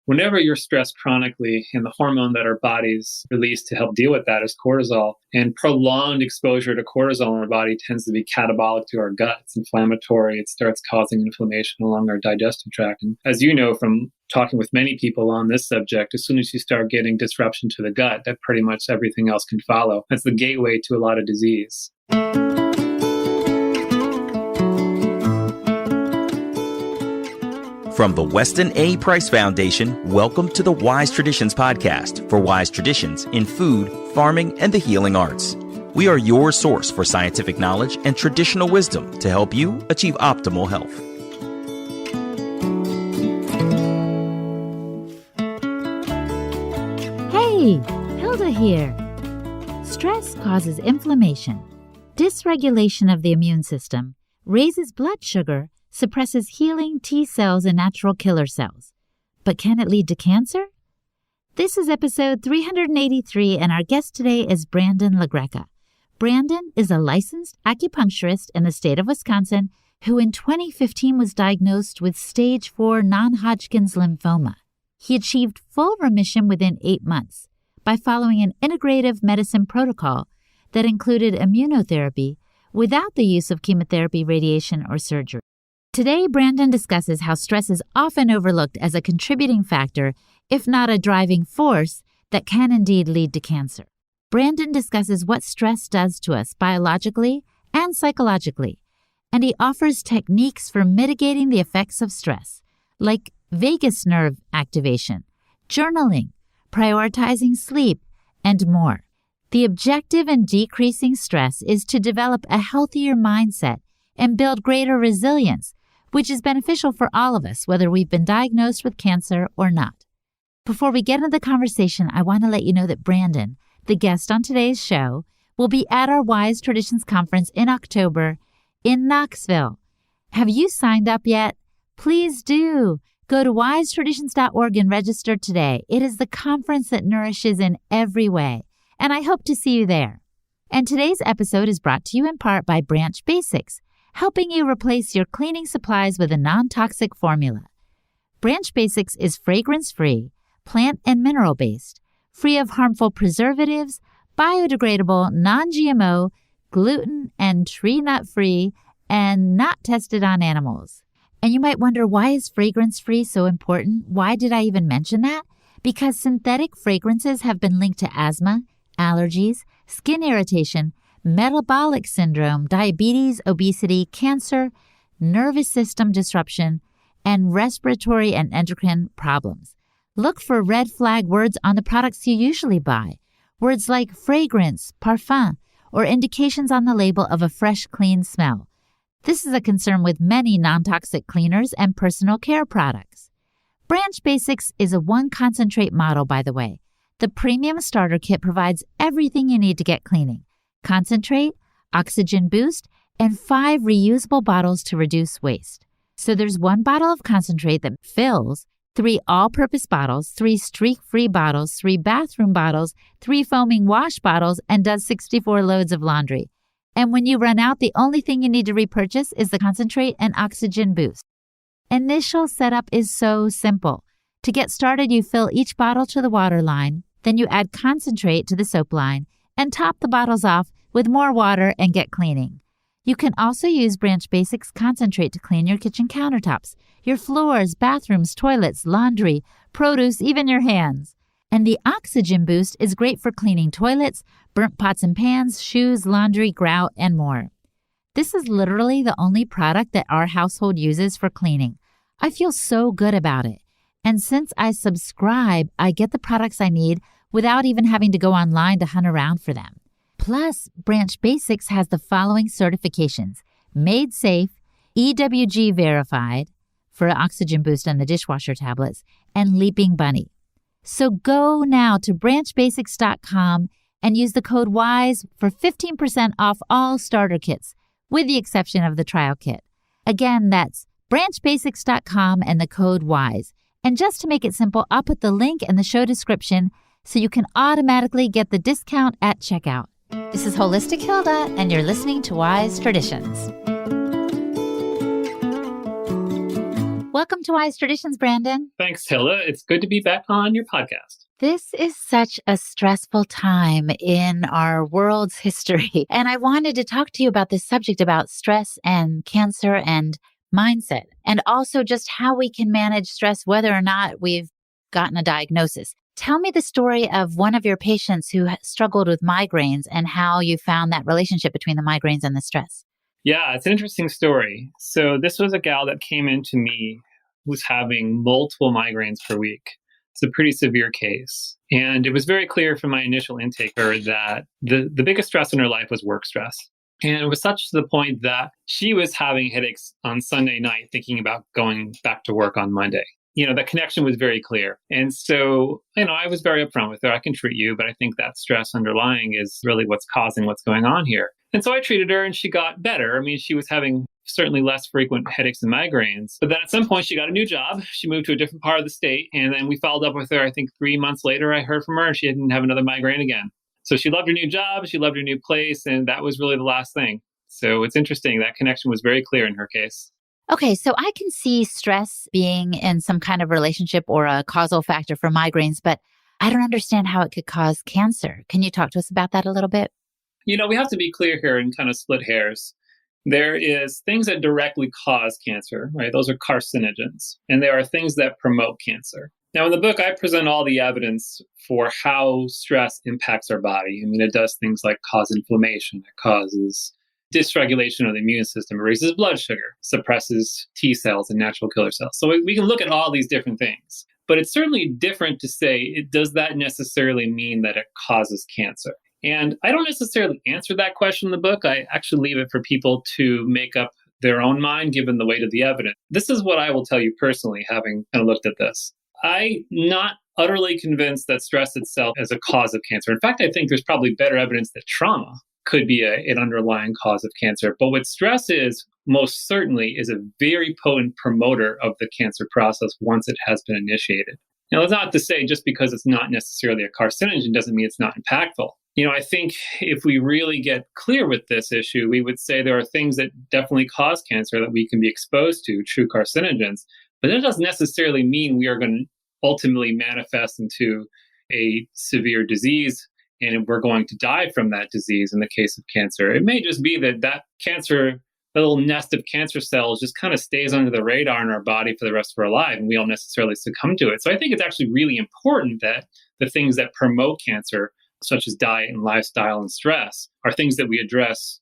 Whenever you're stressed chronically, and the hormone that our bodies release to help deal with that is cortisol, and prolonged exposure to cortisol in our body tends to be catabolic to our gut. It's inflammatory. It starts causing inflammation along our digestive tract. And as you know from talking with many people on this subject, as soon as you start getting disruption to the gut, that pretty much everything else can follow. That's the gateway to a lot of disease. From the Weston A. Price Foundation, welcome to the Wise Traditions podcast for wise traditions in food, farming, and the healing arts. We are your source for scientific knowledge and traditional wisdom to help you achieve optimal health. Hey, Hilda here. Stress causes inflammation, dysregulation of the immune system, raises blood sugar, suppresses healing T cells and natural killer cells. But can it lead to cancer? This is episode 383, and our guest today is Brandon LaGreca. Brandon is a licensed acupuncturist in the state of Wisconsin who in 2015 was diagnosed with stage 4 non-Hodgkin's lymphoma. He achieved full remission within 8 months by following an integrative medicine protocol that included immunotherapy without the use of chemotherapy, radiation, or surgery. Today, Brandon discusses how stress is often overlooked as a contributing factor, if not a driving force, that can indeed lead to cancer. Brandon discusses what stress does to us biologically and psychologically, and he offers techniques for mitigating the effects of stress, like vagus nerve activation, journaling, prioritizing sleep, and more. The objective in decreasing stress is to develop a healthier mindset and build greater resilience, which is beneficial for all of us, whether we've been diagnosed with cancer or not. Before we get into the conversation, I want to let you know that Brandon, the guest on today's show, will be at our Wise Traditions Conference in October in Knoxville. Have you signed up yet? Please do. Go to wisetraditions.org and register today. It is the conference that nourishes in every way, and I hope to see you there. And today's episode is brought to you in part by Branch Basics, helping you replace your cleaning supplies with a non-toxic formula. Branch Basics is fragrance-free, plant and mineral-based, free of harmful preservatives, biodegradable, non-GMO, gluten and tree nut-free, and not tested on animals. And you might wonder, why is fragrance-free so important? Why did I even mention that? Because synthetic fragrances have been linked to asthma, allergies, skin irritation, metabolic syndrome, diabetes, obesity, cancer, nervous system disruption, and respiratory and endocrine problems. Look for red flag words on the products you usually buy. Words like fragrance, parfum, or indications on the label of a fresh, clean smell. This is a concern with many non-toxic cleaners and personal care products. Branch Basics is a one-concentrate model, by the way. The premium starter kit provides everything you need to get cleaning: concentrate, oxygen boost, and 5 reusable bottles to reduce waste. So there's 1 bottle of concentrate that fills, 3 all-purpose bottles, 3 streak-free bottles, 3 bathroom bottles, 3 foaming wash bottles, and does 64 loads of laundry. And when you run out, the only thing you need to repurchase is the concentrate and oxygen boost. Initial setup is so simple. To get started, you fill each bottle to the water line, then you add concentrate to the soap line, and top the bottles off with more water and get cleaning. You can also use Branch Basics concentrate to clean your kitchen countertops, your floors, bathrooms, toilets, laundry, produce, even your hands. And the oxygen boost is great for cleaning toilets, burnt pots and pans, shoes, laundry, grout, and more. This is literally the only product that our household uses for cleaning. I feel so good about it. And since I subscribe, I get the products I need without even having to go online to hunt around for them. Plus, Branch Basics has the following certifications: Made Safe, EWG Verified for Oxygen Boost and the dishwasher tablets, and Leaping Bunny. So go now to branchbasics.com and use the code WISE for 15% off all starter kits, with the exception of the trial kit. Again, that's branchbasics.com and the code WISE. And just to make it simple, I'll put the link in the show description so you can automatically get the discount at checkout. This is Holistic Hilda, and you're listening to Wise Traditions. Welcome to Wise Traditions, Brandon. Thanks, Hilla. It's good to be back on your podcast. This is such a stressful time in our world's history. And I wanted to talk to you about this subject about stress and cancer and mindset, and also just how we can manage stress, whether or not we've gotten a diagnosis. Tell me the story of one of your patients who struggled with migraines and how you found that relationship between the migraines and the stress. Yeah, it's an interesting story. So this was a gal that came into me who was having multiple migraines per week. It's a pretty severe case. And it was very clear from my initial intake that the biggest stress in her life was work stress. And it was such to the point that she was having headaches on Sunday night, thinking about going back to work on Monday. The connection was very clear. And so, I was very upfront with her. I can treat you, but I think that stress underlying is really what's causing what's going on here. And so I treated her and she got better. I mean, she was having certainly less frequent headaches and migraines. But then at some point she got a new job. She moved to a different part of the state. And then we followed up with her, I think 3 months later, I heard from her and she didn't have another migraine again. So she loved her new job. She loved her new place. And that was really the last thing. So it's interesting. That connection was very clear in her case. Okay, so I can see stress being in some kind of relationship or a causal factor for migraines, but I don't understand how it could cause cancer. Can you talk to us about that a little bit? We have to be clear here and kind of split hairs. There is things that directly cause cancer, right? Those are carcinogens. And there are things that promote cancer. Now, in the book, I present all the evidence for how stress impacts our body. I mean, it does things like cause inflammation. It causes dysregulation of the immune system, it raises blood sugar, suppresses T cells and natural killer cells. So we can look at all these different things. But it's certainly different to say, does that necessarily mean that it causes cancer? And I don't necessarily answer that question in the book. I actually leave it for people to make up their own mind given the weight of the evidence. This is what I will tell you personally, having kind of looked at this. I'm not utterly convinced that stress itself is a cause of cancer. In fact, I think there's probably better evidence that trauma could be an underlying cause of cancer. But what stress is, most certainly, is a very potent promoter of the cancer process once it has been initiated. Now, that's not to say just because it's not necessarily a carcinogen doesn't mean it's not impactful. I think if we really get clear with this issue, we would say there are things that definitely cause cancer that we can be exposed to, true carcinogens. But that doesn't necessarily mean we are going to ultimately manifest into a severe disease and we're going to die from that disease in the case of cancer. It may just be that cancer, the little nest of cancer cells just kind of stays under the radar in our body for the rest of our life, and we don't necessarily succumb to it. So I think it's actually really important that the things that promote cancer, such as diet and lifestyle and stress, are things that we address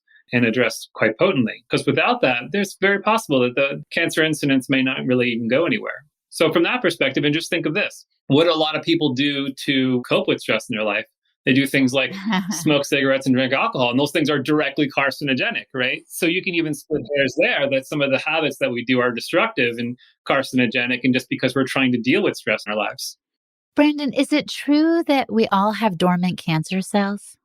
quite potently. Because without that, there's very possible that the cancer incidence may not really even go anywhere. So from that perspective, and just think of this, what do a lot of people do to cope with stress in their life? They do things like smoke cigarettes and drink alcohol, and those things are directly carcinogenic, right? So you can even split hairs there that some of the habits that we do are destructive and carcinogenic, and just because we're trying to deal with stress in our lives. Brandon, is it true that we all have dormant cancer cells?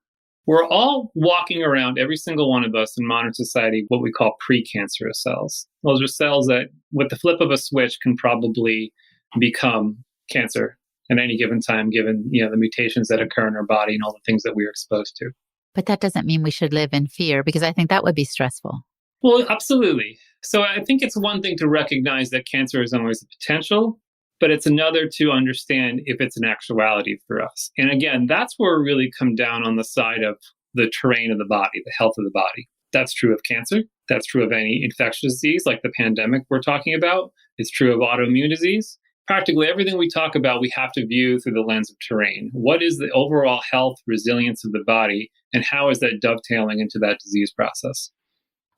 We're all walking around, every single one of us in modern society, what we call precancerous cells. Those are cells that, with the flip of a switch, can probably become cancer at any given time, given the mutations that occur in our body and all the things that we are exposed to. But that doesn't mean we should live in fear, because I think that would be stressful. Well, absolutely. So I think it's one thing to recognize that cancer is always a potential, but it's another to understand if it's an actuality for us. And again, that's where we really come down on the side of the terrain of the body, the health of the body. That's true of cancer. That's true of any infectious disease like the pandemic we're talking about. It's true of autoimmune disease. Practically everything we talk about, we have to view through the lens of terrain. What is the overall health resilience of the body, and how is that dovetailing into that disease process?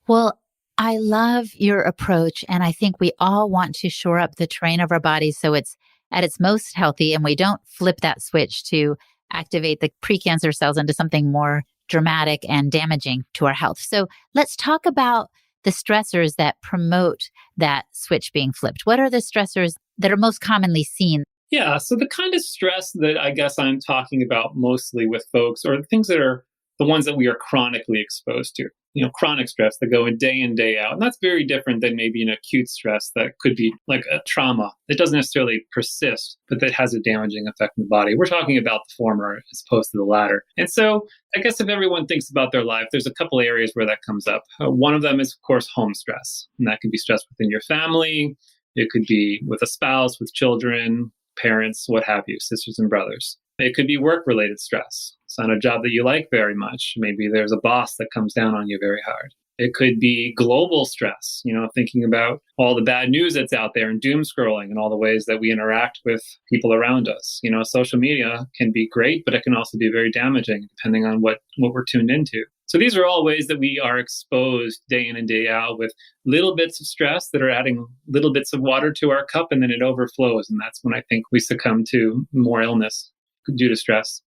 Well, I love your approach, and I think we all want to shore up the terrain of our bodies so it's at its most healthy, and we don't flip that switch to activate the precancer cells into something more dramatic and damaging to our health. So let's talk about the stressors that promote that switch being flipped. What are the stressors that are most commonly seen? Yeah, so the kind of stress that I guess I'm talking about mostly with folks are the things that are the ones that we are chronically exposed to. Chronic stress that go in, day out. And that's very different than maybe an acute stress that could be like a trauma that doesn't necessarily persist, but that has a damaging effect on the body. We're talking about the former as opposed to the latter. And so I guess if everyone thinks about their life, there's a couple areas where that comes up. One of them is, of course, home stress. And that can be stress within your family, It could be with a spouse, with children, parents, what have you, sisters and brothers. It could be work-related stress. It's on a job that you like very much. Maybe there's a boss that comes down on you very hard. It could be global stress, thinking about all the bad news that's out there and doom scrolling and all the ways that we interact with people around us. Social media can be great, but it can also be very damaging depending on what we're tuned into. So these are all ways that we are exposed day in and day out with little bits of stress that are adding little bits of water to our cup, and then it overflows. And that's when I think we succumb to more illness due to stress.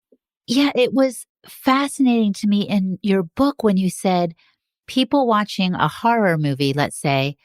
Yeah, it was fascinating to me in your book when you said people watching a horror movie, let's say,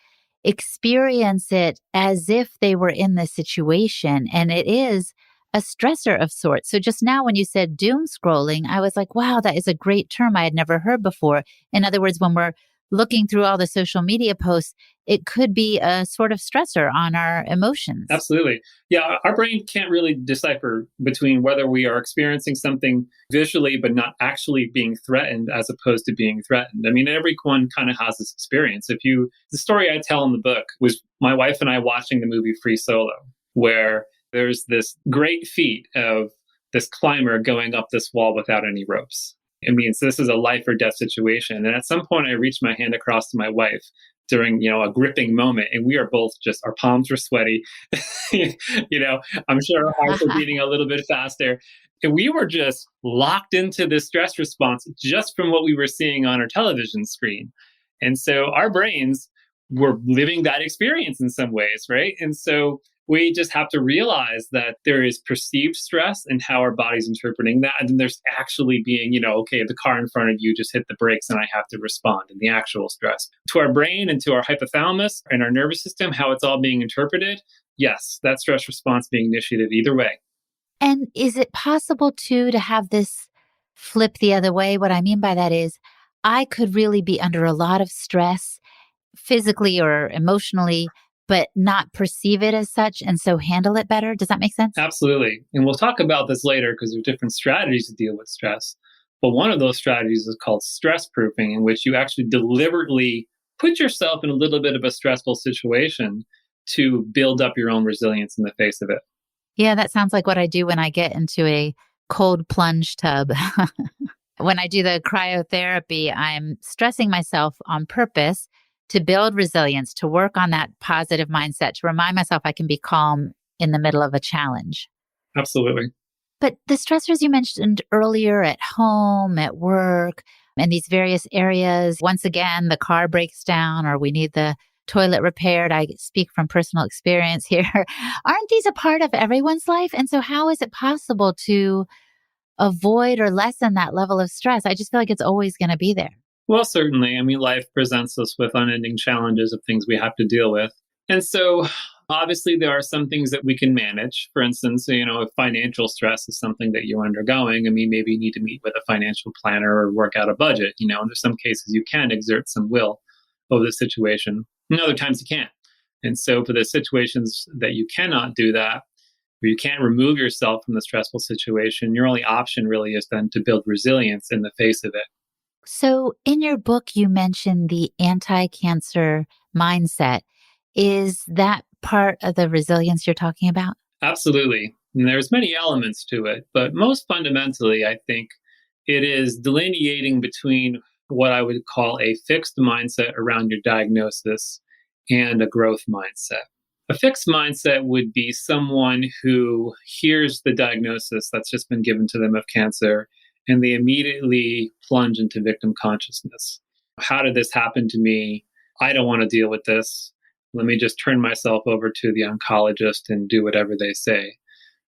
experience it as if they were in the situation. And it is a stressor of sorts. So just now when you said doom scrolling, I was like, wow, that is a great term I had never heard before. In other words, when we're looking through all the social media posts, it could be a sort of stressor on our emotions. Absolutely. Yeah, our brain can't really decipher between whether we are experiencing something visually but not actually being threatened as opposed to being threatened. I mean, everyone kind of has this experience. The story I tell in the book was my wife and I watching the movie Free Solo, where there's this great feat of this climber going up this wall without any ropes. It means this is a life or death situation. And at some point I reached my hand across to my wife during, a gripping moment. And we are both our palms were sweaty. I'm sure our hearts were beating a little bit faster. And we were just locked into this stress response just from what we were seeing on our television screen. And so our brains were living that experience in some ways, right? And so we just have to realize that there is perceived stress and how our body's interpreting that. And then there's actually being, okay, the car in front of you just hit the brakes and I have to respond, and the actual stress. To our brain and to our hypothalamus and our nervous system, how it's all being interpreted, yes, that stress response being initiated either way. And is it possible too to have this flip the other way? What I mean by that is I could really be under a lot of stress physically or emotionally, but not perceive it as such and so handle it better. Does that make sense? Absolutely. And we'll talk about this later because there are different strategies to deal with stress. But one of those strategies is called stress proofing, in which you actually deliberately put yourself in a little bit of a stressful situation to build up your own resilience in the face of it. Yeah, that sounds like what I do when I get into a cold plunge tub. When I do the cryotherapy, I'm stressing myself on purpose to build resilience, to work on that positive mindset, to remind myself I can be calm in the middle of a challenge. Absolutely. But the stressors you mentioned earlier at home, at work, and these various areas, once again, the car breaks down or we need the toilet repaired. I speak from personal experience here. Aren't these a part of everyone's life? And so how is it possible to avoid or lessen that level of stress? I just feel like it's always going to be there. Well, certainly. I mean, life presents us with unending challenges of things we have to deal with. And so obviously there are some things that we can manage. For instance, if financial stress is something that you're undergoing, I mean, maybe you need to meet with a financial planner or work out a budget. And there's some cases you can exert some will over the situation. And other times you can't. And so for the situations that you cannot do that, or you can't remove yourself from the stressful situation, your only option really is then to build resilience in the face of it. So in your book, you mentioned the anti-cancer mindset. Is that part of the resilience you're talking about? Absolutely. And there's many elements to it, but most fundamentally, I think it is delineating between what I would call a fixed mindset around your diagnosis and a growth mindset. A fixed mindset would be someone who hears the diagnosis that's just been given to them of cancer, and they immediately plunge into victim consciousness. How did this happen to me? I don't want to deal with this. Let me just turn myself over to the oncologist and do whatever they say.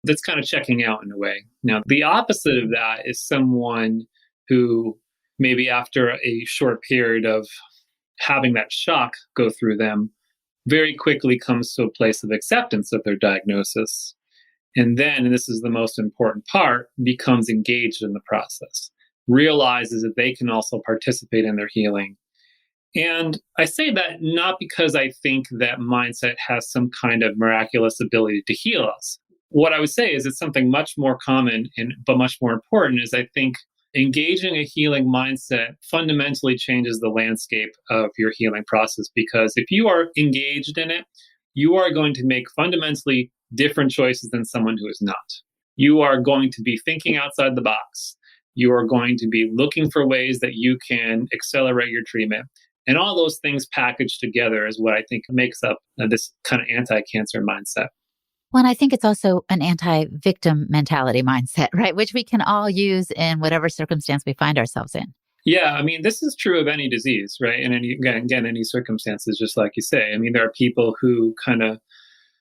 That's kind of checking out in a way. Now, the opposite of that is someone who maybe after a short period of having that shock go through them, very quickly comes to a place of acceptance of their diagnosis. And then, and this is the most important part, becomes engaged in the process, realizes that they can also participate in their healing. And I say that not because I think that mindset has some kind of miraculous ability to heal us. What I would say is it's something much more common, but much more important is I think engaging a healing mindset fundamentally changes the landscape of your healing process, because if you are engaged in it, you are going to make fundamentally different choices than someone who is not. You are going to be thinking outside the box. You are going to be looking for ways that you can accelerate your treatment. And all those things packaged together is what I think makes up this kind of anti-cancer mindset. Well, and I think it's also an anti-victim mentality mindset, right? Which we can all use in whatever circumstance we find ourselves in. Yeah, I mean, this is true of any disease, right? And any circumstances, just like you say. I mean, there are people who kind of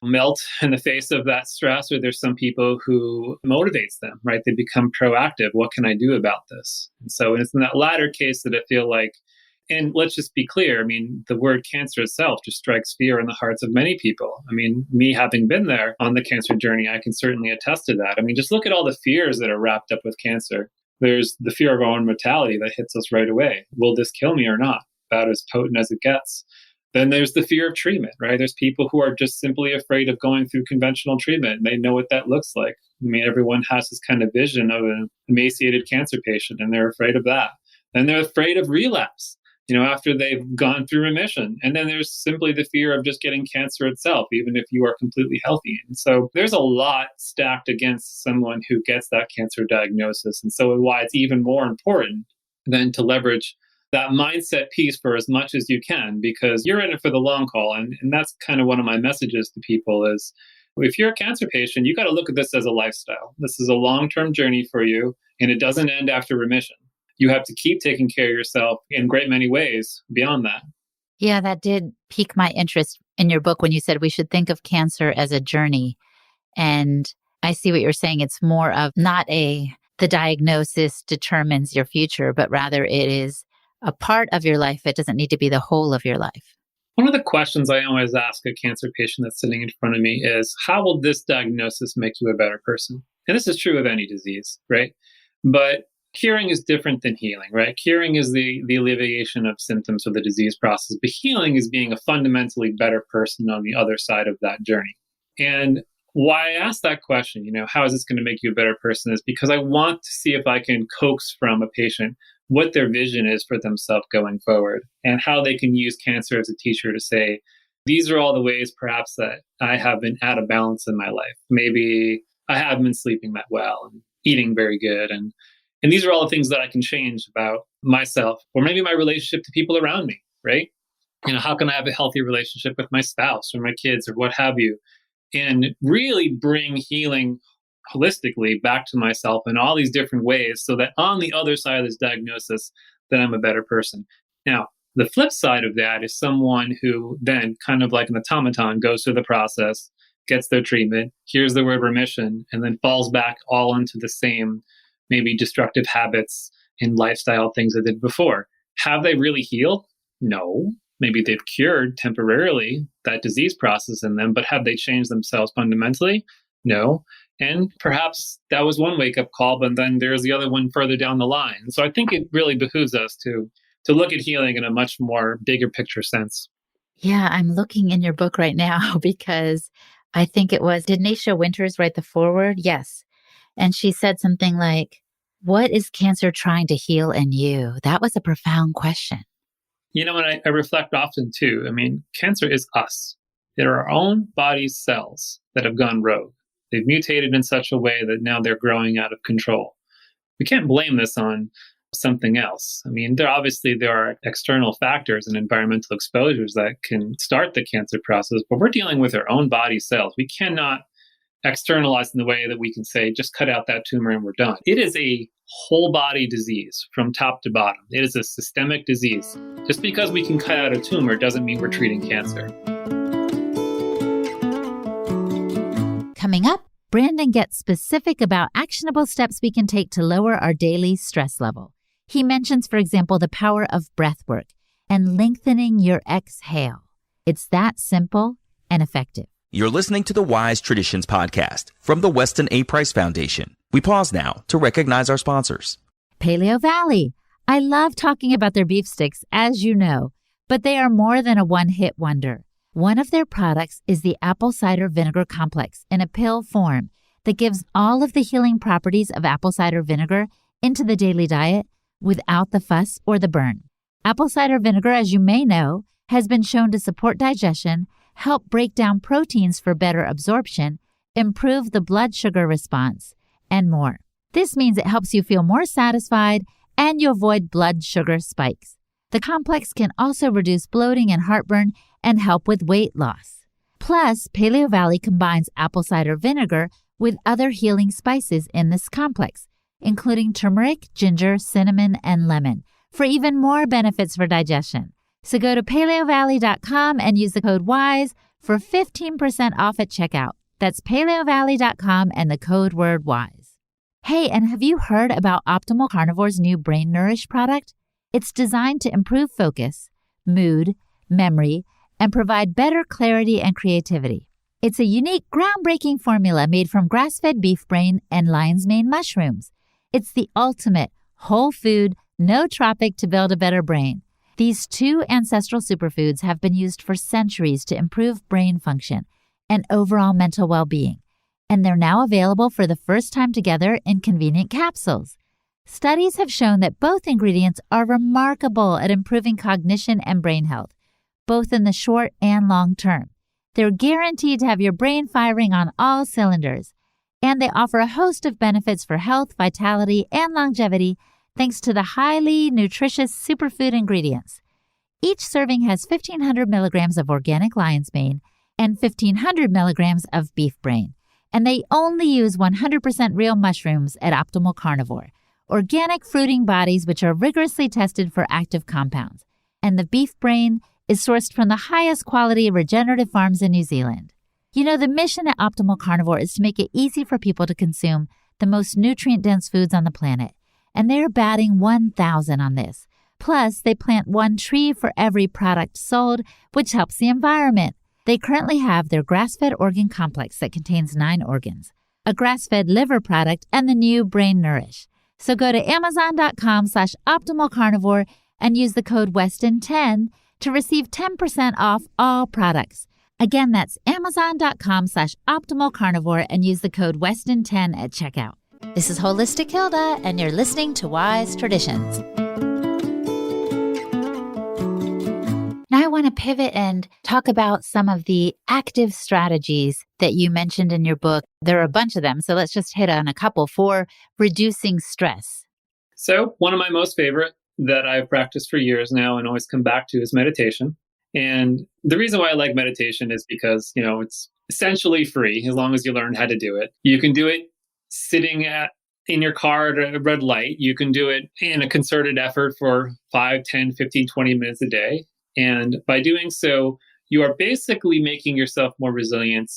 melt in the face of that stress, or there's some people who motivates them, right? They become proactive. What can I do about this? And so it's in that latter case that I feel like, and let's just be clear, I mean, the word cancer itself just strikes fear in the hearts of many people. I mean, me having been there on the cancer journey, I can certainly attest to that. I mean, just look at all the fears that are wrapped up with cancer. There's the fear of our own mortality that hits us right away. Will this kill me or not? About as potent as it gets. Then there's the fear of treatment, right? There's people who are just simply afraid of going through conventional treatment. And they know what that looks like. I mean, everyone has this kind of vision of an emaciated cancer patient, and they're afraid of that. Then they're afraid of relapse, after they've gone through remission. And then there's simply the fear of just getting cancer itself, even if you are completely healthy. And so there's a lot stacked against someone who gets that cancer diagnosis. And so why it's even more important than to leverage that mindset piece for as much as you can, because you're in it for the long haul. And that's kind of one of my messages to people is, if you're a cancer patient, you got to look at this as a lifestyle. This is a long-term journey for you, and it doesn't end after remission. You have to keep taking care of yourself in a great many ways beyond that. Yeah, that did pique my interest in your book when you said we should think of cancer as a journey. And I see what you're saying. It's more of not the diagnosis determines your future, but rather it is a part of your life. It doesn't need to be the whole of your life. One of the questions I always ask a cancer patient that's sitting in front of me is, how will this diagnosis make you a better person? And this is true of any disease, right? But curing is different than healing, right? Curing is the alleviation of symptoms of the disease process, but healing is being a fundamentally better person on the other side of that journey. And why I ask that question, how is this going to make you a better person, is because I want to see if I can coax from a patient what their vision is for themselves going forward, and how they can use cancer as a teacher to say, these are all the ways perhaps that I have been out of balance in my life. Maybe I haven't been sleeping that well and eating very good. And these are all the things that I can change about myself, or maybe my relationship to people around me, right? How can I have a healthy relationship with my spouse or my kids or what have you? And really bring healing holistically back to myself in all these different ways, so that on the other side of this diagnosis, that I'm a better person. Now, the flip side of that is someone who then, kind of like an automaton, goes through the process, gets their treatment, hears the word remission, and then falls back all into the same maybe destructive habits and lifestyle things they did before. Have they really healed? No. Maybe they've cured temporarily that disease process in them, but have they changed themselves fundamentally? No. And perhaps that was one wake-up call, but then there's the other one further down the line. So I think it really behooves us to look at healing in a much more bigger picture sense. Yeah, I'm looking in your book right now because I think it was, did Naisha Winters write the foreword? Yes. And she said something like, what is cancer trying to heal in you? That was a profound question. And I reflect often too. I mean, cancer is us. They're our own body's cells that have gone rogue. They've mutated in such a way that now they're growing out of control. We can't blame this on something else. I mean, there are external factors and environmental exposures that can start the cancer process, but we're dealing with our own body cells. We cannot externalize in the way that we can say, just cut out that tumor and we're done. It is a whole body disease from top to bottom. It is a systemic disease. Just because we can cut out a tumor doesn't mean we're treating cancer. Coming up, Brandon gets specific about actionable steps we can take to lower our daily stress level. He mentions, for example, the power of breath work and lengthening your exhale. It's that simple and effective. You're listening to the Wise Traditions podcast from the Weston A. Price Foundation. We pause now to recognize our sponsors. Paleo Valley. I love talking about their beef sticks, as you know, but they are more than a one-hit wonder. One of their products is the apple cider vinegar complex in a pill form that gives all of the healing properties of apple cider vinegar into the daily diet without the fuss or the burn. Apple cider vinegar, as you may know, has been shown to support digestion, help break down proteins for better absorption, improve the blood sugar response, and more. This means it helps you feel more satisfied and you avoid blood sugar spikes. The complex can also reduce bloating and heartburn and help with weight loss. Plus, Paleo Valley combines apple cider vinegar with other healing spices in this complex, including turmeric, ginger, cinnamon, and lemon, for even more benefits for digestion. So go to paleovalley.com and use the code WISE for 15% off at checkout. That's paleovalley.com and the code word WISE. Hey, and have you heard about Optimal Carnivore's new Brain Nourish product? It's designed to improve focus, mood, memory, and provide better clarity and creativity. It's a unique, groundbreaking formula made from grass-fed beef brain and lion's mane mushrooms. It's the ultimate whole food, nootropic to build a better brain. These two ancestral superfoods have been used for centuries to improve brain function and overall mental well-being, and they're now available for the first time together in convenient capsules. Studies have shown that both ingredients are remarkable at improving cognition and brain health, both in the short and long term. They're guaranteed to have your brain firing on all cylinders, and they offer a host of benefits for health, vitality, and longevity thanks to the highly nutritious superfood ingredients. Each serving has 1,500 milligrams of organic lion's mane and 1,500 milligrams of beef brain, and they only use 100% real mushrooms at Optimal Carnivore, organic fruiting bodies which are rigorously tested for active compounds, and the beef brain is sourced from the highest quality regenerative farms in New Zealand. You know, the mission at Optimal Carnivore is to make it easy for people to consume the most nutrient-dense foods on the planet, and they're batting 1,000 on this. Plus, they plant one tree for every product sold, which helps the environment. They currently have their grass-fed organ complex that contains 9 organs, a grass-fed liver product, and the new Brain Nourish. So go to amazon.com/optimalcarnivore and use the code Weston10 to receive 10% off all products. Again, that's amazon.com/optimalcarnivore and use the code Weston10 at checkout. This is Holistic Hilda, and you're listening to Wise Traditions. Now I want to pivot and talk about some of the active strategies that you mentioned in your book. There are a bunch of them, so let's just hit on a couple for reducing stress. So one of my most favorite that I've practiced for years now and always come back to is meditation. And the reason why I like meditation is because, it's essentially free as long as you learn how to do it. You can do it sitting in your car at a red light. You can do it in a concerted effort for 5, 10, 15, 20 minutes a day. And by doing so, you are basically making yourself more resilient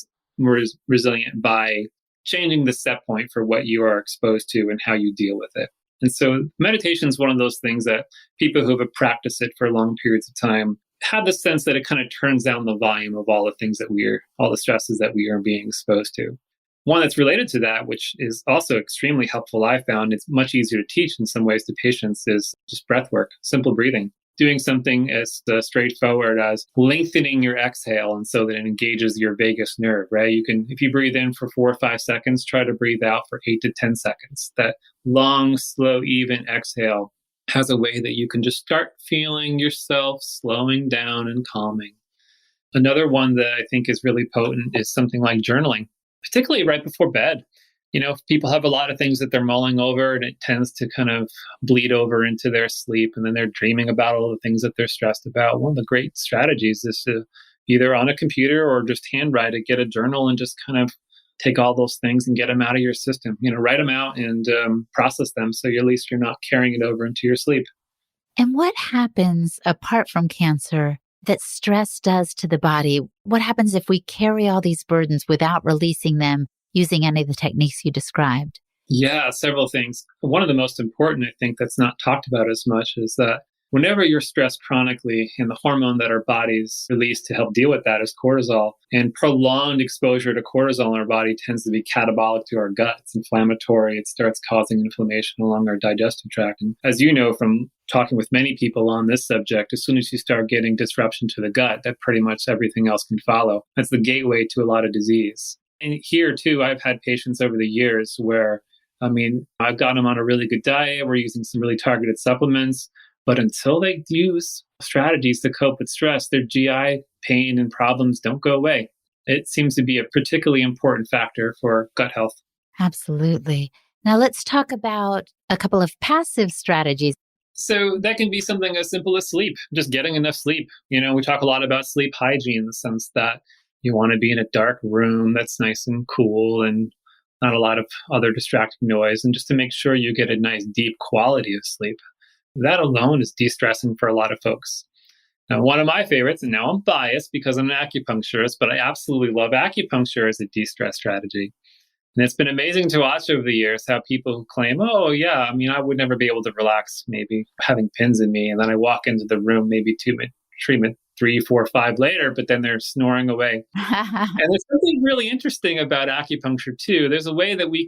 by changing the set point for what you are exposed to and how you deal with it. And so meditation is one of those things that people who have practiced it for long periods of time have the sense that it kind of turns down the volume of all the things all the stresses that we are being exposed to. One that's related to that, which is also extremely helpful, I found, it's much easier to teach in some ways to patients, is just breath work, simple breathing. Doing something as straightforward as lengthening your exhale, and so that it engages your vagus nerve, right? You can, if you breathe in for 4 or 5 seconds, try to breathe out for 8 to 10 seconds. That long, slow, even exhale has a way that you can just start feeling yourself slowing down and calming. Another one that I think is really potent is something like journaling, particularly right before bed. People have a lot of things that they're mulling over, and it tends to kind of bleed over into their sleep, and then they're dreaming about all the things that they're stressed about. One of the great strategies is to either on a computer or just handwrite it, get a journal and just kind of take all those things and get them out of your system. Write them out and process them, so at least you're not carrying it over into your sleep. And what happens apart from cancer that stress does to the body? What happens if we carry all these burdens without releasing them using any of the techniques you described? Yeah, several things. One of the most important, I think, that's not talked about as much is that whenever you're stressed chronically, and the hormone that our bodies release to help deal with that is cortisol, and prolonged exposure to cortisol in our body tends to be catabolic to our gut. It's inflammatory. It starts causing inflammation along our digestive tract. And as you know from talking with many people on this subject, as soon as you start getting disruption to the gut, that pretty much everything else can follow. That's the gateway to a lot of disease. And here, too, I've had patients over the years where, I've got them on a really good diet. We're using some really targeted supplements. But until they use strategies to cope with stress, their GI pain and problems don't go away. It seems to be a particularly important factor for gut health. Absolutely. Now let's talk about a couple of passive strategies. So that can be something as simple as sleep, just getting enough sleep. We talk a lot about sleep hygiene in the sense that you want to be in a dark room that's nice and cool and not a lot of other distracting noise, and just to make sure you get a nice deep quality of sleep. That alone is de-stressing for a lot of folks. Now, one of my favorites, and now I'm biased because I'm an acupuncturist, but I absolutely love acupuncture as a de-stress strategy. And it's been amazing to watch over the years how people claim, oh, yeah, I would never be able to relax, maybe having pins in me. And then I walk into the room, maybe treatment 3, 4, 5 later, but then they're snoring away. And there's something really interesting about acupuncture, too. There's a way that we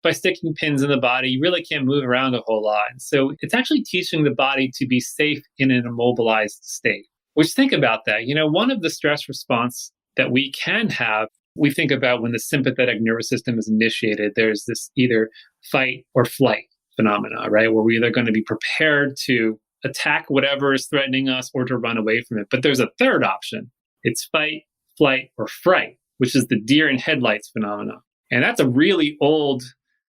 by sticking pins in the body, you really can't move around a whole lot. And so it's actually teaching the body to be safe in an immobilized state. Which, think about that. One of the stress response that we can have, we think about when the sympathetic nervous system is initiated, there's this either fight or flight phenomena, right? Where we're either going to be prepared to attack whatever is threatening us or to run away from it. But there's a third option. It's fight, flight, or fright, which is the deer in headlights phenomena. And that's a really old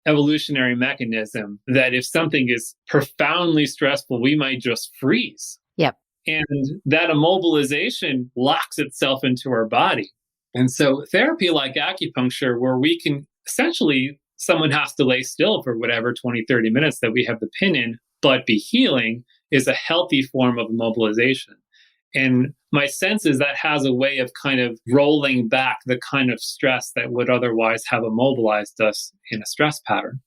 evolutionary mechanism that if something is profoundly stressful, we might just freeze. Yep. And that immobilization locks itself into our body. And so therapy like acupuncture, where we can essentially, someone has to lay still for whatever 20, 30 minutes that we have the pin in, but be healing, is a healthy form of mobilization. And my sense is that has a way of kind of rolling back the kind of stress that would otherwise have immobilized us in a stress pattern.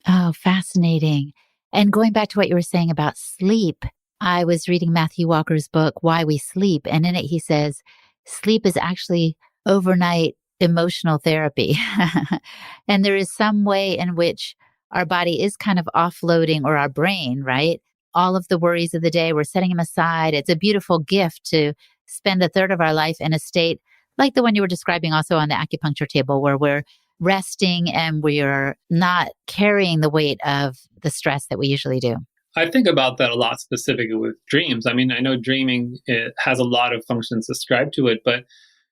Oh, fascinating. And going back to what you were saying about sleep, I was reading Matthew Walker's book, Why We Sleep. And in it, he says, sleep is actually overnight emotional therapy. And there is some way in which our body is kind of offloading, or our brain, right? All of the worries of the day, we're setting them aside. It's a beautiful gift to spend a third of our life in a state like the one you were describing also on the acupuncture table, where we're resting and we're not carrying the weight of the stress that we usually do. I think about that a lot specifically with dreams. I know dreaming, it has a lot of functions ascribed to it, but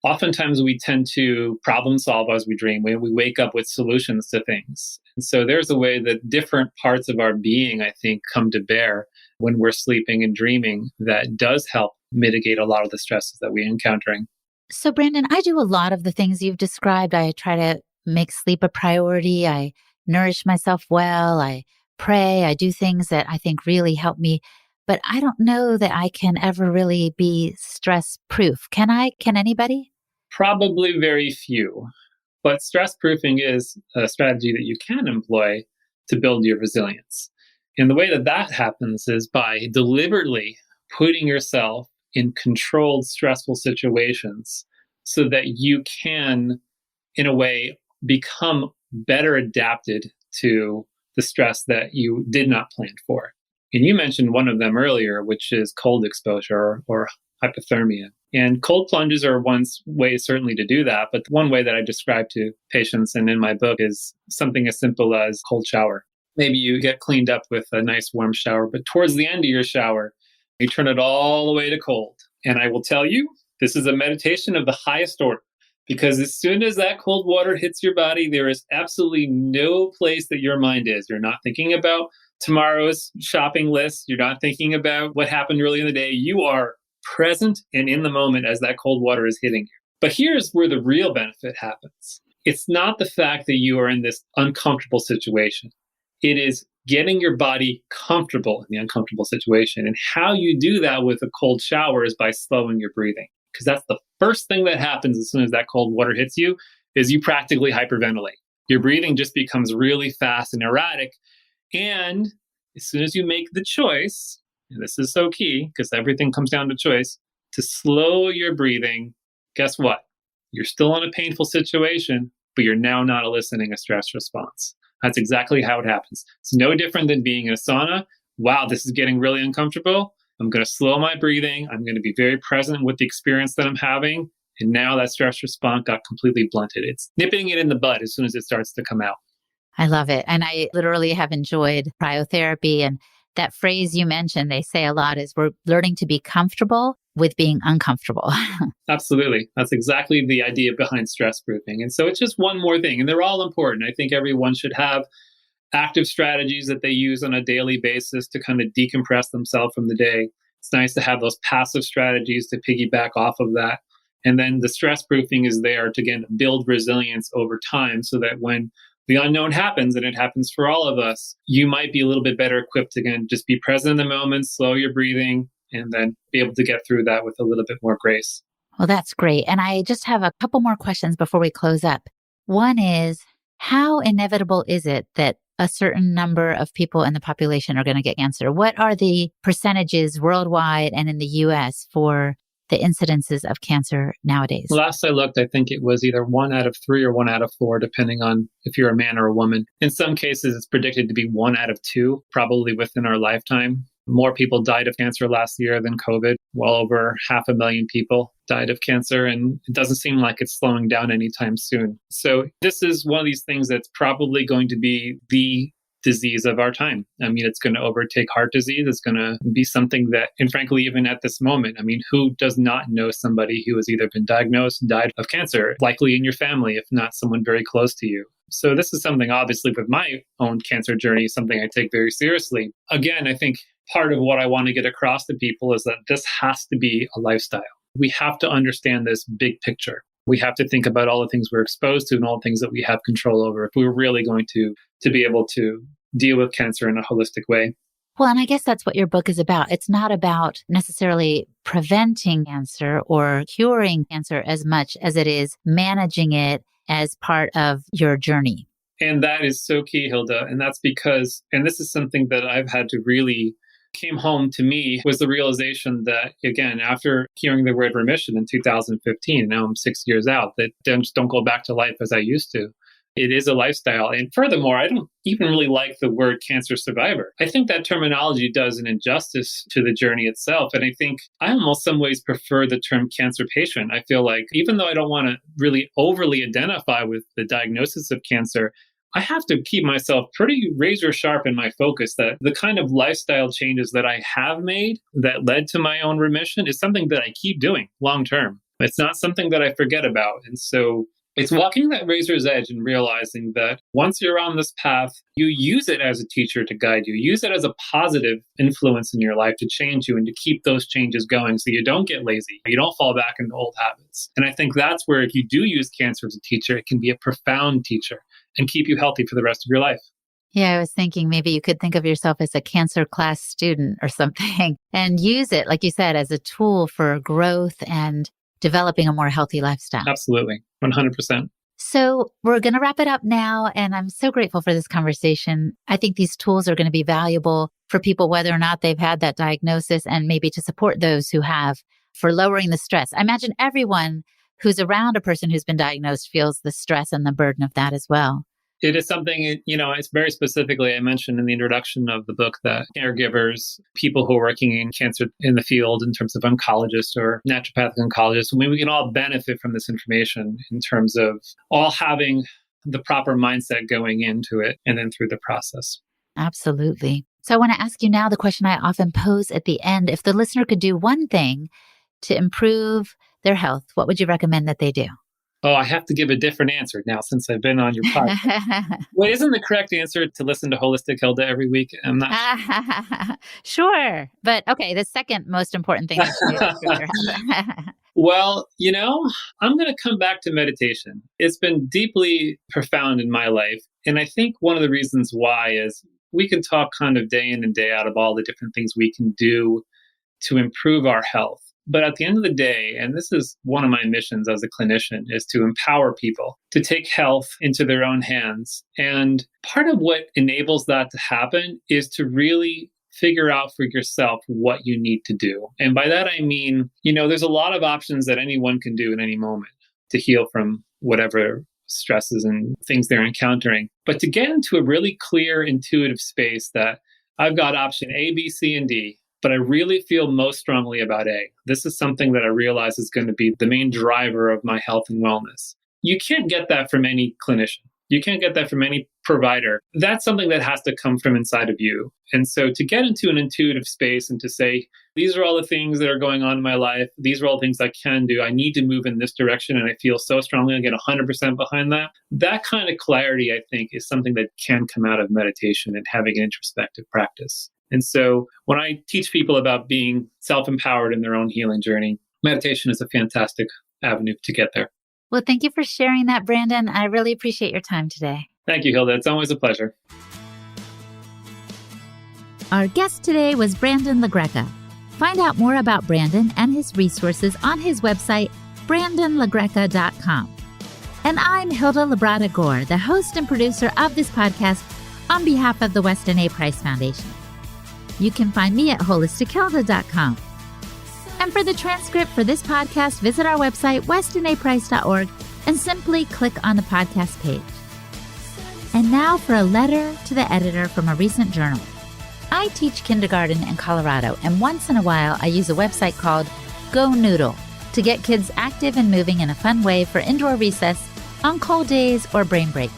oftentimes we tend to problem solve as we dream. We wake up with solutions to things. And so there's a way that different parts of our being, I think, come to bear when we're sleeping and dreaming that does help mitigate a lot of the stresses that we're encountering. So, Brandon, I do a lot of the things you've described. I try to make sleep a priority. I nourish myself well. I pray. I do things that I think really help me. But I don't know that I can ever really be stress proof. Can I? Can anybody? Probably very few. But stress proofing is a strategy that you can employ to build your resilience. And the way that that happens is by deliberately putting yourself in controlled, stressful situations so that you can, in a way, become better adapted to the stress that you did not plan for. And you mentioned one of them earlier, which is cold exposure or hypothermia. And cold plunges are one way certainly to do that. But one way that I describe to patients and in my book is something as simple as cold shower. Maybe you get cleaned up with a nice warm shower, but towards the end of your shower, you turn it all the way to cold. And I will tell you, this is a meditation of the highest order. Because as soon as that cold water hits your body, there is absolutely no place that your mind is. You're not thinking about tomorrow's shopping list. You're not thinking about what happened early in the day. You are present and in the moment as that cold water is hitting you. But here's where the real benefit happens. It's not the fact that you are in this uncomfortable situation. It is getting your body comfortable in the uncomfortable situation. And how you do that with a cold shower is by slowing your breathing. Because that's the first thing that happens as soon as that cold water hits you, is you practically hyperventilate. Your breathing just becomes really fast and erratic. And as soon as you make the choice, and this is so key because everything comes down to choice, to slow your breathing, guess what? You're still in a painful situation, but you're now not eliciting a stress response. That's exactly how it happens. It's no different than being in a sauna. Wow, this is getting really uncomfortable. I'm going to slow my breathing. I'm going to be very present with the experience that I'm having. And now that stress response got completely blunted. It's nipping it in the bud as soon as it starts to come out. I love it. And I literally have enjoyed cryotherapy. And that phrase you mentioned, they say a lot, is we're learning to be comfortable with being uncomfortable. Absolutely. That's exactly the idea behind stress proofing. And so it's just one more thing, and they're all important. I think everyone should have active strategies that they use on a daily basis to kind of decompress themselves from the day. It's nice to have those passive strategies to piggyback off of that. And then the stress proofing is there to, again, build resilience over time so that when the unknown happens, and it happens for all of us, you might be a little bit better equipped to, again, just be present in the moment, slow your breathing, and then be able to get through that with a little bit more grace. Well, that's great. And I just have a couple more questions before we close up. One is, how inevitable is it that a certain number of people in the population are going to get cancer? What are the percentages worldwide and in the US for the incidences of cancer nowadays? Last I looked, I think it was either 1 out of 3 or 1 out of 4, depending on if you're a man or a woman. In some cases, it's predicted to be 1 out of 2, probably within our lifetime. More people died of cancer last year than COVID. Well over 500,000 people died of cancer, and it doesn't seem like it's slowing down anytime soon. So this is one of these things that's probably going to be the disease of our time. I mean, it's going to overtake heart disease. It's going to be something that, and frankly, even at this moment, I mean, who does not know somebody who has either been diagnosed, died of cancer, likely in your family, if not someone very close to you? So this is something, obviously, with my own cancer journey, something I take very seriously. Again, I think part of what I want to get across to people is that this has to be a lifestyle. We have to understand this big picture. We have to think about all the things we're exposed to and all the things that we have control over if we're really going to be able to deal with cancer in a holistic way. Well, and I guess that's what your book is about. It's not about necessarily preventing cancer or curing cancer as much as it is managing it as part of your journey. And that is so key, Hilda. And that's because, and this is something that I've had to really came home to me, was the realization that, again, after hearing the word remission in 2015, now I'm 6 years out, that just don't go back to life as I used to. It is a lifestyle. And furthermore, I don't even really like the word cancer survivor. I think that terminology does an injustice to the journey itself. And I think I almost some ways prefer the term cancer patient. I feel like even though I don't want to really overly identify with the diagnosis of cancer, I have to keep myself pretty razor sharp in my focus that the kind of lifestyle changes that I have made that led to my own remission is something that I keep doing long term. It's not something that I forget about. And so it's walking that razor's edge and realizing that once you're on this path, you use it as a teacher to guide you. Use it as a positive influence in your life to change you and to keep those changes going so you don't get lazy. You don't fall back into old habits. And I think that's where if you do use cancer as a teacher, it can be a profound teacher and keep you healthy for the rest of your life. Yeah, I was thinking maybe you could think of yourself as a cancer class student or something and use it, like you said, as a tool for growth and developing a more healthy lifestyle. Absolutely. 100%. So we're going to wrap it up now. And I'm so grateful for this conversation. I think these tools are going to be valuable for people, whether or not they've had that diagnosis, and maybe to support those who have, for lowering the stress. I imagine everyone who's around a person who's been diagnosed feels the stress and the burden of that as well. It is something, it's very specifically, I mentioned in the introduction of the book that caregivers, people who are working in cancer in the field in terms of oncologists or naturopathic oncologists, we can all benefit from this information in terms of all having the proper mindset going into it and then through the process. Absolutely. So I want to ask you now the question I often pose at the end. If the listener could do one thing to improve their health, what would you recommend that they do? Oh, I have to give a different answer now since I've been on your podcast. Wait, isn't the correct answer to listen to Holistic Hilda every week? I'm not sure. But okay, the second most important thing is Well, I'm going to come back to meditation. It's been deeply profound in my life. And I think one of the reasons why is we can talk kind of day in and day out of all the different things we can do to improve our health. But at the end of the day, and this is one of my missions as a clinician, is to empower people to take health into their own hands. And part of what enables that to happen is to really figure out for yourself what you need to do. And by that, I mean, there's a lot of options that anyone can do at any moment to heal from whatever stresses and things they're encountering. But to get into a really clear, intuitive space that I've got option A, B, C, and D, but I really feel most strongly about A. This is something that I realize is going to be the main driver of my health and wellness. You can't get that from any clinician. You can't get that from any provider. That's something that has to come from inside of you. And so to get into an intuitive space and to say, these are all the things that are going on in my life. These are all the things I can do. I need to move in this direction. And I feel so strongly I get 100% behind that. That kind of clarity, I think, is something that can come out of meditation and having an introspective practice. And so when I teach people about being self-empowered in their own healing journey, meditation is a fantastic avenue to get there. Well, thank you for sharing that, Brandon. I really appreciate your time today. Thank you, Hilda. It's always a pleasure. Our guest today was Brandon LaGreca. Find out more about Brandon and his resources on his website, brandonlagreca.com. And I'm Hilda Labrada Gore, the host and producer of this podcast on behalf of the Weston A. Price Foundation. You can find me at holistichilda.com. And for the transcript for this podcast, visit our website, westonaprice.org, and simply click on the podcast page. And now for a letter to the editor from a recent journal. I teach kindergarten in Colorado, and once in a while I use a website called Go Noodle to get kids active and moving in a fun way for indoor recess, on cold days, or brain breaks.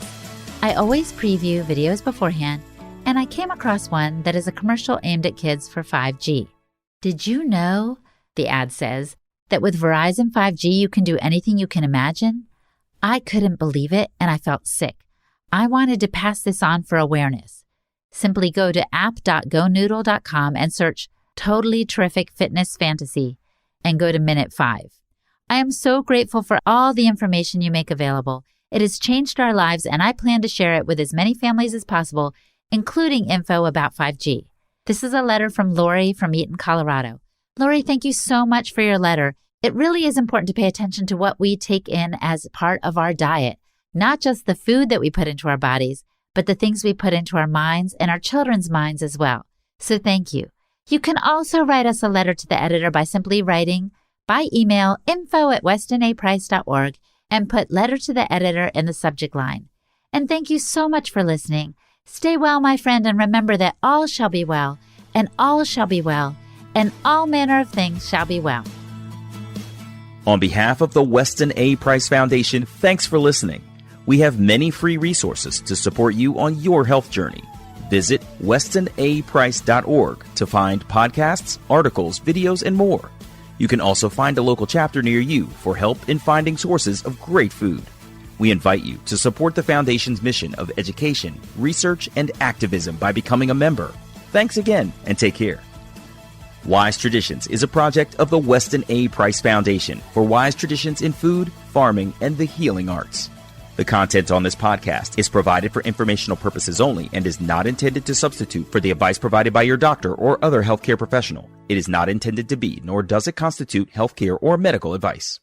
I always preview videos beforehand, and I came across one that is a commercial aimed at kids for 5G. Did you know, the ad says, that with Verizon 5G you can do anything you can imagine? I couldn't believe it, and I felt sick. I wanted to pass this on for awareness. Simply go to app.gonoodle.com and search Totally Terrific Fitness Fantasy and go to minute 5. I am so grateful for all the information you make available. It has changed our lives, and I plan to share it with as many families as possible, including info about 5G. This is a letter from Lori from Eaton, Colorado. Lori, thank you so much for your letter. It really is important to pay attention to what we take in as part of our diet, not just the food that we put into our bodies, but the things we put into our minds and our children's minds as well. So thank you. You can also write us a letter to the editor by simply writing by email info@westonaprice.org and put letter to the editor in the subject line. And thank you so much for listening. Stay well, my friend, and remember that all shall be well, and all shall be well, and all manner of things shall be well. On behalf of the Weston A. Price Foundation, thanks for listening. We have many free resources to support you on your health journey. Visit westonaprice.org to find podcasts, articles, videos, and more. You can also find a local chapter near you for help in finding sources of great food. We invite you to support the Foundation's mission of education, research, and activism by becoming a member. Thanks again, and take care. Wise Traditions is a project of the Weston A. Price Foundation for wise traditions in food, farming, and the healing arts. The content on this podcast is provided for informational purposes only and is not intended to substitute for the advice provided by your doctor or other healthcare professional. It is not intended to be, nor does it constitute healthcare or medical advice.